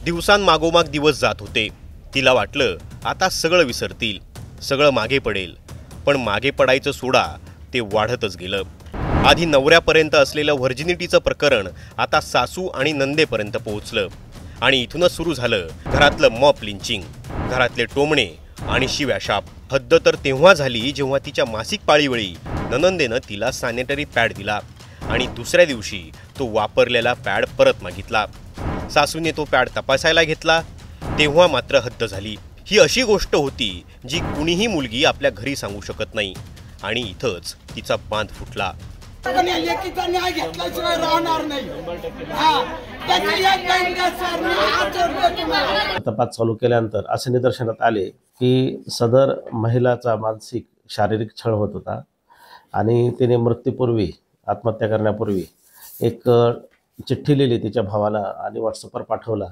दिवसांमागोमाग दिवस जात होते। तिला वाटलं आता सगळं विसरतील, सगळं मागे पडेल, पण मागे पडायचं सोडा, ते वाढतच गेलं। आधी नवऱ्यापर्यंत असलेलं व्हर्जिनिटीचं प्रकरण आता सासू आणि नंदेपर्यंत पोहोचलं आणि इथूनच सुरू झालं घरातलं मॉप लिंचिंग, घरातले टोमणे आणि शिव्याशाप। हद्द तर तेव्हा झाली जेव्हा तिच्या मासिक पाळीवेळी ननंदेनं तिला सॅनिटरी पॅड दिला आणि दुसऱ्या दिवशी तो वापरलेला पॅड परत मागितला। सासूने तो पॅड तपासायला घेतला तेव्हा मात्र हद्द झाली। ही अशी गोष्ट होती जी कुणीही मुलगी आपल्या घरी सांगू शकत नाही आणि इथंच तिचा बांध फुटला। तपास चालू केल्यानंतर असे निदर्शनात आले की सदर महिलाचा मानसिक शारीरिक छळ होत होता आणि तिने मृत्यूपूर्वी आत्महत्या करण्यापूर्वी एक चिठ्ठी लिहिली तिच्या भावाला आणि व्हॉट्सअपवर पाठवला